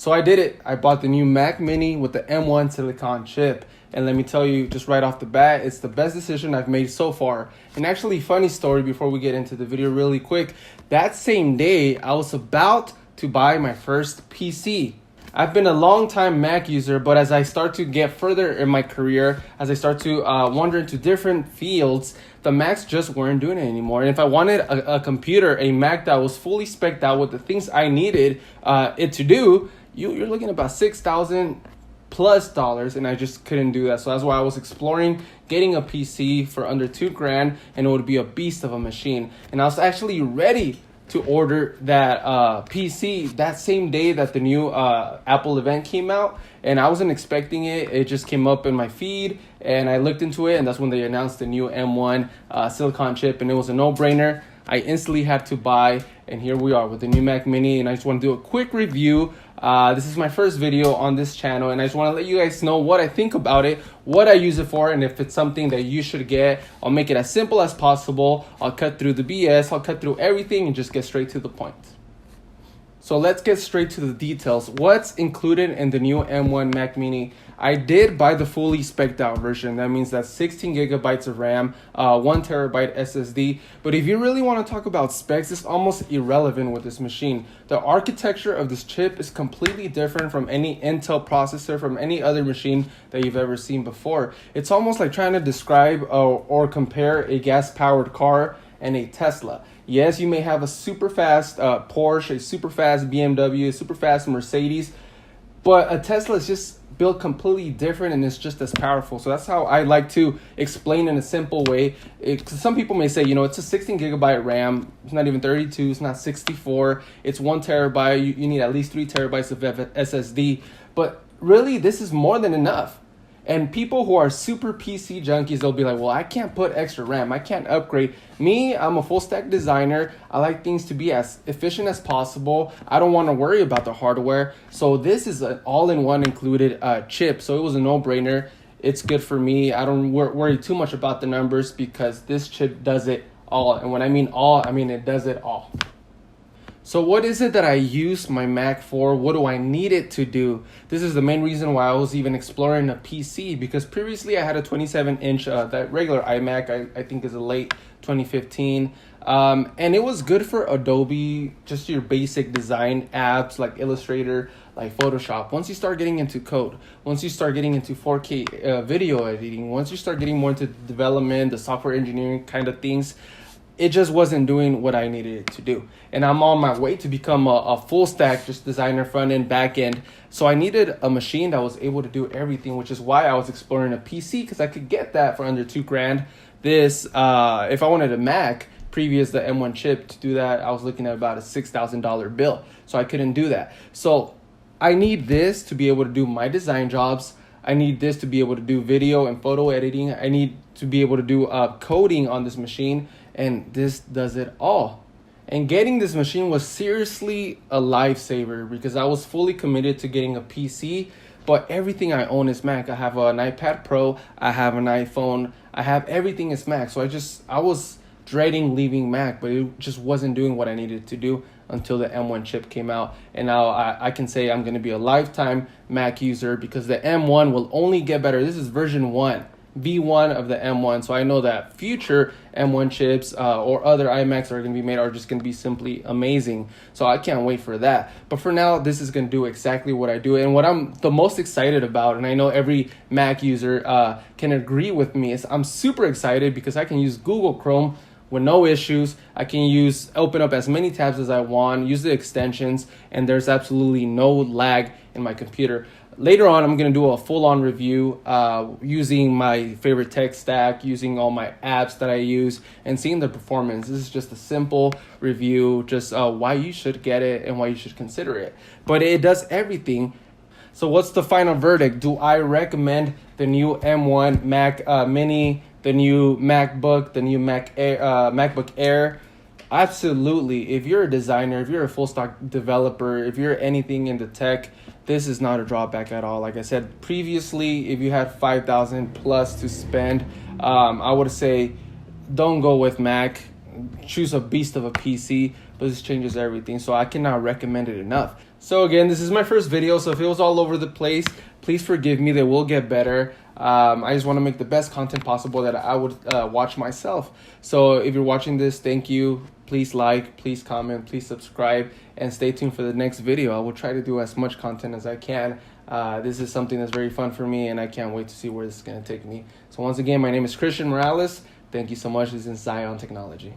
So I did it. I bought the new Mac Mini with the M1 silicon chip. And let me tell you, just right off the bat, it's the best decision I've made so far. And actually, funny story before we get into the video really quick. That same day, I was about to buy my first PC. I've been a long time Mac user, but as I start to get further in my career, as I start to wander into different fields, the Macs just weren't doing it anymore. And if I wanted a computer, a Mac that was fully spec'd out with the things I needed it to do, you're looking at about $6,000+ and I just couldn't do that. So that's why I was exploring getting a PC for under $2,000, and it would be a beast of a machine. And I was actually ready to order that PC that same day that the new Apple event came out, and I wasn't expecting it. It just came up in my feed and I looked into it, and that's when they announced the new M1 silicon chip, and it was a no-brainer. I instantly had to buy, and here we are with the new Mac Mini. And I just want to do a quick review. This is my first video on this channel, and I just want to let you guys know what I think about it, what I use it for, and if it's something that you should get. I'll make it as simple as possible. I'll cut through the BS, I'll cut through everything and just get straight to the point. So let's get straight to the details. What's included in the new M1 Mac Mini? I did buy the fully spec'd out version. That means that's 16 gigabytes of RAM, 1 terabyte SSD. But if you really want to talk about specs, it's almost irrelevant with this machine. The architecture of this chip is completely different from any Intel processor, from any other machine that you've ever seen before. It's almost like trying to describe or compare a gas-powered car and a Tesla. Yes, you may have a super fast Porsche, a super fast BMW, a super fast Mercedes, but a Tesla is just built completely different and it's just as powerful. So that's how I like to explain in a simple way. Some people may say, it's a 16 gigabyte RAM. It's not even 32. It's not 64. It's 1 terabyte. You need at least 3 terabytes of SSD. But really, this is more than enough. And people who are super PC junkies, they'll be like, well, I can't put extra RAM. I can't upgrade. Me, I'm a full stack designer. I like things to be as efficient as possible. I don't want to worry about the hardware. So this is an all-in-one included chip. So it was a no-brainer. It's good for me. I don't worry too much about the numbers because this chip does it all. And when I mean all, I mean it does it all. So what is it that I use my Mac for? What do I need it to do? This is the main reason why I was even exploring a PC, because previously I had a 27-inch, that regular iMac, I think is a late 2015. And it was good for Adobe, just your basic design apps like Illustrator, like Photoshop. Once you start getting into code, once you start getting into 4K video editing, once you start getting more into development, the software engineering kind of things, it just wasn't doing what I needed it to do. And I'm on my way to become a full stack, just designer, front end, back end. So I needed a machine that was able to do everything, which is why I was exploring a PC, because I could get that for under $2,000. This, if I wanted a Mac, previous the M1 chip, to do that, I was looking at about a $6,000 bill. So I couldn't do that. So I need this to be able to do my design jobs. I need this to be able to do video and photo editing. I need to be able to do coding on this machine. And this does it all. And getting this machine was seriously a lifesaver because I was fully committed to getting a PC, but everything I own is Mac. I have an iPad Pro, I have an iPhone, I have everything is Mac. So I was dreading leaving Mac, but it just wasn't doing what I needed to do until the M1 chip came out. And now I can say I'm going to be a lifetime Mac user because the M1 will only get better. This is version 1. V1 of the M1, so I know that future M1 chips or other iMacs that are going to be made are just going to be simply amazing. So I can't wait for that. But for now, this is going to do exactly what I do. And what I'm the most excited about, and I know every Mac user can agree with me, is I'm super excited because I can use Google Chrome with no issues. I can open up as many tabs as I want, use the extensions, and there's absolutely no lag in my computer. Later on, I'm going to do a full-on review using my favorite tech stack, using all my apps that I use, and seeing the performance. This is just a simple review, just why you should get it and why you should consider it. But it does everything. So what's the final verdict? Do I recommend the new M1 Mac Mini, the new MacBook, the new MacBook Air? Absolutely. If you're a designer, if you're a full stack developer, if you're anything in the tech, this is not a drawback at all. Like I said previously, if you had $5,000 plus to spend, I would say don't go with Mac. Choose a beast of a PC, but this changes everything. So I cannot recommend it enough. So again, this is my first video, so if it was all over the place, please forgive me. They will get better. I just want to make the best content possible that I would watch myself. So if you're watching this, thank you. Please like, please comment, please subscribe, and stay tuned for the next video. I will try to do as much content as I can. This is something that's very fun for me, and I can't wait to see where this is going to take me. So once again, my name is Christian Morales. Thank you so much. This is Zion Technology.